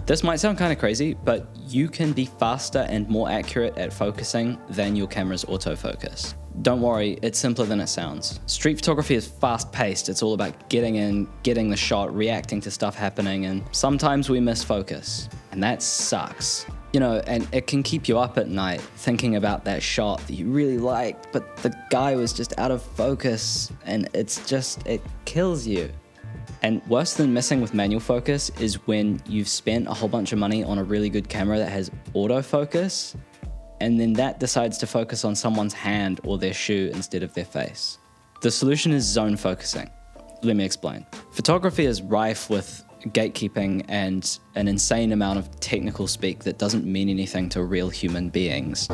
This might sound kind of crazy, but you can be faster and more accurate at focusing than your camera's autofocus. Don't worry, it's simpler than it sounds. Street photography is fast-paced. It's all about getting in, getting the shot, reacting to stuff happening, and sometimes we miss focus, and that sucks. You know, and it can keep you up at night thinking about that shot that you really liked, but the guy was just out of focus, and it kills you. And worse than messing with manual focus is when you've spent a whole bunch of money on a really good camera that has autofocus, and then that decides to focus on someone's hand or their shoe instead of their face. The solution is zone focusing. Let me explain. Photography is rife with gatekeeping and an insane amount of technical speak that doesn't mean anything to real human beings.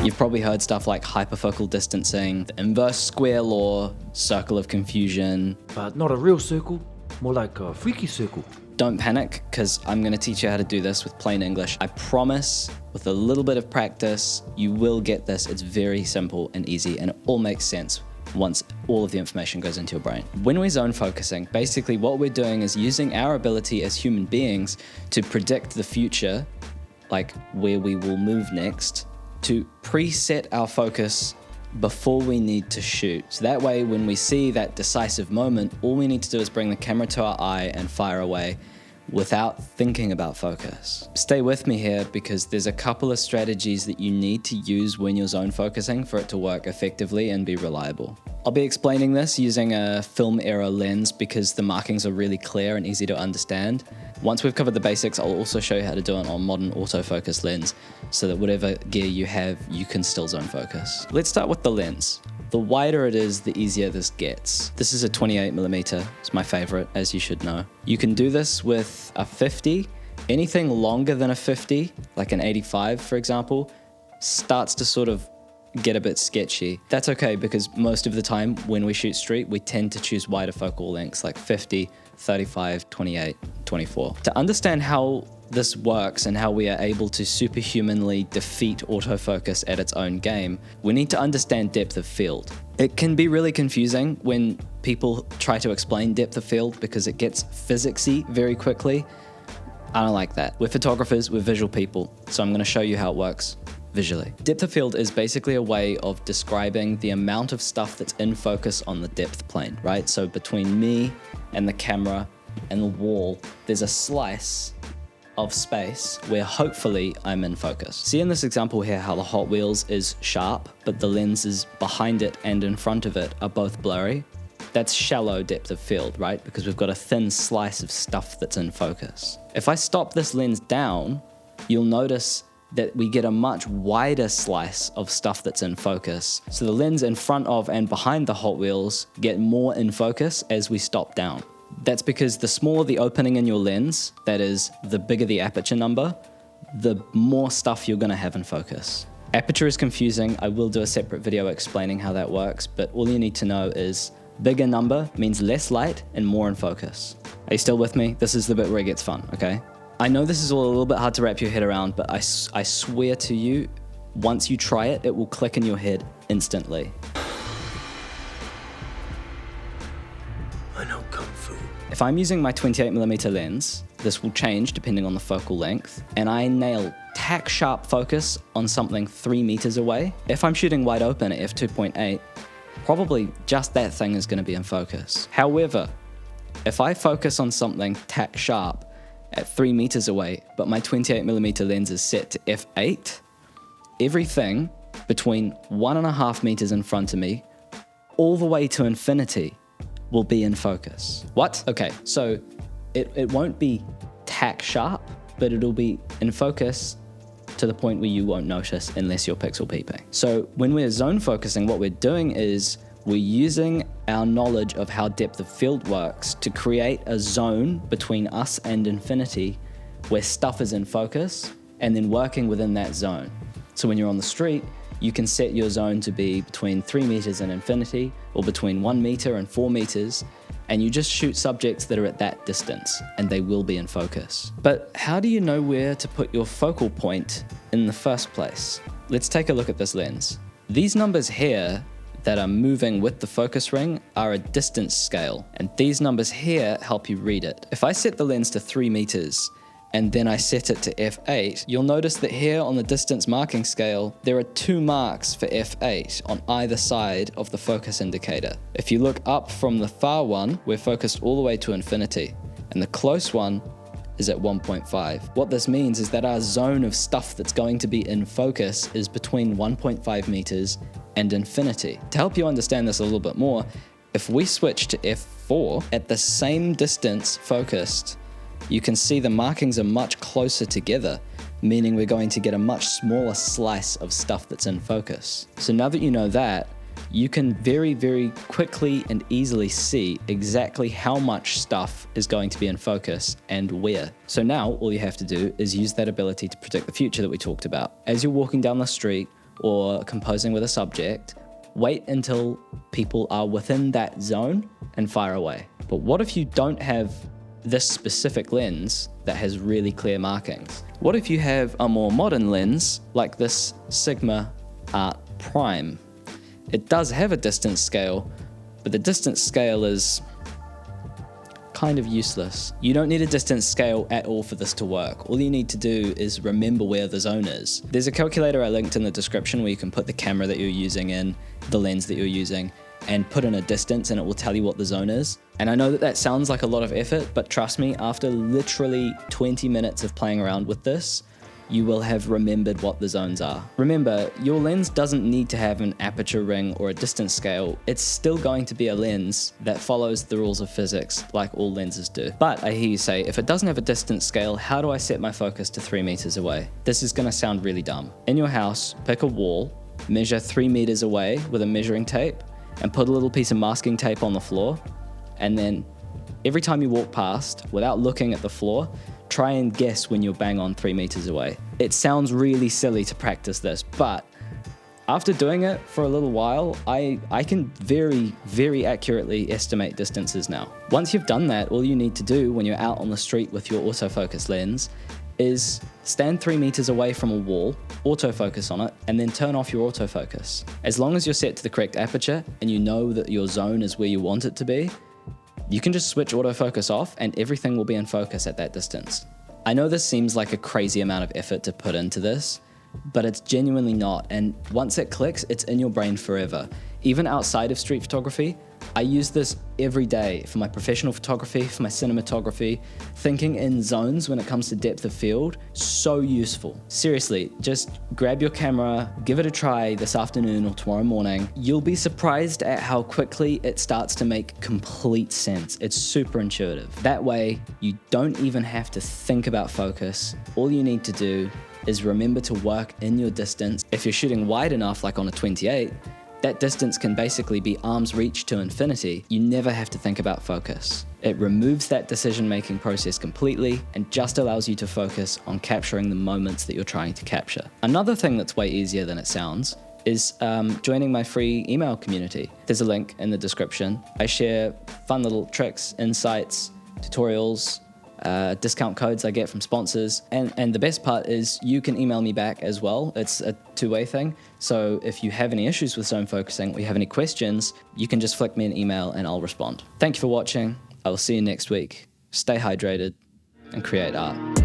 You've probably heard stuff like hyperfocal distancing, the inverse square law, circle of confusion. But not a real circle, more like a freaky circle. Don't panic, because I'm going to teach you how to do this with plain English. I promise, with a little bit of practice, you will get this. It's very simple and easy, and it all makes sense once all of the information goes into your brain. When we're zone focusing, basically what we're doing is using our ability as human beings to predict the future, like where we will move next, to preset our focus before we need to shoot. So that way, when we see that decisive moment, all we need to do is bring the camera to our eye and fire away without thinking about focus. Stay with me here, because there's a couple of strategies that you need to use when you're zone focusing for it to work effectively and be reliable. I'll be explaining this using a film era lens because the markings are really clear and easy to understand. Once we've covered the basics, I'll also show you how to do it on modern autofocus lens so that whatever gear you have, you can still zone focus. Let's start with the lens. The wider it is, the easier this gets. This is a 28mm, it's my favorite, as you should know. You can do this with a 50. Anything longer than a 50, like an 85 for example, starts to sort of get a bit sketchy. That's okay, because most of the time when we shoot street, we tend to choose wider focal lengths like 50, 35, 28, 24. To understand how this works and how we are able to superhumanly defeat autofocus at its own game, we need to understand depth of field. It can be really confusing when people try to explain depth of field because it gets physicsy very quickly. I don't like that. We're photographers, we're visual people, so I'm going to show you how it works visually. Depth of field is basically a way of describing the amount of stuff that's in focus on the depth plane, right? So between me and the camera and the wall, there's a slice of space where hopefully I'm in focus. See in this example here how the Hot Wheels is sharp, but the lenses behind it and in front of it are both blurry? That's shallow depth of field, right? Because we've got a thin slice of stuff that's in focus. If I stop this lens down, you'll notice that we get a much wider slice of stuff that's in focus. So the lens in front of and behind the Hot Wheels get more in focus as we stop down. That's because the smaller the opening in your lens, that is, the bigger the aperture number, the more stuff you're gonna have in focus. Aperture is confusing. I will do a separate video explaining how that works, but all you need to know is bigger number means less light and more in focus. Are you still with me? This is the bit where it gets fun, okay? I know this is all a little bit hard to wrap your head around, but I swear to you, once you try it, it will click in your head instantly. I know Kung Fu. If I'm using my 28mm lens, this will change depending on the focal length, and I nail tack sharp focus on something 3 meters away. If I'm shooting wide open at f2.8, probably just that thing is going to be in focus. However, if I focus on something tack sharp at 3 meters away, but my 28mm lens is set to f8, everything between 1.5 meters in front of me, all the way to infinity, will be in focus. What? Okay, so it won't be tack sharp, but it'll be in focus to the point where you won't notice unless you're pixel peeping. So when we're zone focusing, what we're doing is we're using our knowledge of how depth of field works to create a zone between us and infinity where stuff is in focus and then working within that zone. So when you're on the street, you can set your zone to be between 3 meters and infinity or between 1 meter and 4 meters, and you just shoot subjects that are at that distance and they will be in focus. But how do you know where to put your focal point in the first place? Let's take a look at this lens. These numbers here that are moving with the focus ring are a distance scale, and these numbers here help you read it. If I set the lens to 3 meters and then I set it to f8, you'll notice that here on the distance marking scale, there are 2 marks for f8 on either side of the focus indicator. If you look up from the far one, we're focused all the way to infinity, and the close one is at 1.5. What this means is that our zone of stuff that's going to be in focus is between 1.5 meters and infinity. To help you understand this a little bit more, if we switch to f4, at the same distance focused, you can see the markings are much closer together, meaning we're going to get a much smaller slice of stuff that's in focus. So now that you know that, you can very, very quickly and easily see exactly how much stuff is going to be in focus and where. So now all you have to do is use that ability to predict the future that we talked about. As you're walking down the street or composing with a subject, wait until people are within that zone and fire away. But what if you don't have this specific lens that has really clear markings? What if you have a more modern lens like this Sigma Art Prime? It does have a distance scale, but the distance scale is kind of useless. You don't need a distance scale at all for this to work. All you need to do is remember where the zone is. There's a calculator I linked in the description where you can put the camera that you're using in, the lens that you're using, and put in a distance and it will tell you what the zone is. And I know that that sounds like a lot of effort, but trust me, after literally 20 minutes of playing around with this, you will have remembered what the zones are. Remember, your lens doesn't need to have an aperture ring or a distance scale. It's still going to be a lens that follows the rules of physics like all lenses do. But I hear you say, if it doesn't have a distance scale, how do I set my focus to 3 meters away? This is gonna sound really dumb. In your house, pick a wall, measure 3 meters away with a measuring tape, and put a little piece of masking tape on the floor, and then every time you walk past, without looking at the floor, try and guess when you're bang on 3 meters away. It sounds really silly to practice this, but after doing it for a little while, I can very, very accurately estimate distances now. Once you've done that, all you need to do when you're out on the street with your autofocus lens is stand 3 meters away from a wall, autofocus on it, and then turn off your autofocus. As long as you're set to the correct aperture and you know that your zone is where you want it to be, you can just switch autofocus off and everything will be in focus at that distance. I know this seems like a crazy amount of effort to put into this, but it's genuinely not. And once it clicks, it's in your brain forever. Even outside of street photography, I use this every day for my professional photography, for my cinematography. Thinking in zones when it comes to depth of field, so useful. Seriously, just grab your camera, give it a try this afternoon or tomorrow morning. You'll be surprised at how quickly it starts to make complete sense. It's super intuitive. That way, you don't even have to think about focus. All you need to do is remember to work in your distance. If you're shooting wide enough, like on a 28, that distance can basically be arm's reach to infinity. You never have to think about focus. It removes that decision-making process completely and just allows you to focus on capturing the moments that you're trying to capture. Another thing that's way easier than it sounds is joining my free email community. There's a link in the description. I share fun little tricks, insights, tutorials, discount codes I get from sponsors. And the best part is you can email me back as well. It's a two-way thing. So if you have any issues with zone focusing or you have any questions, you can just flick me an email and I'll respond. Thank you for watching. I will see you next week. Stay hydrated and create art.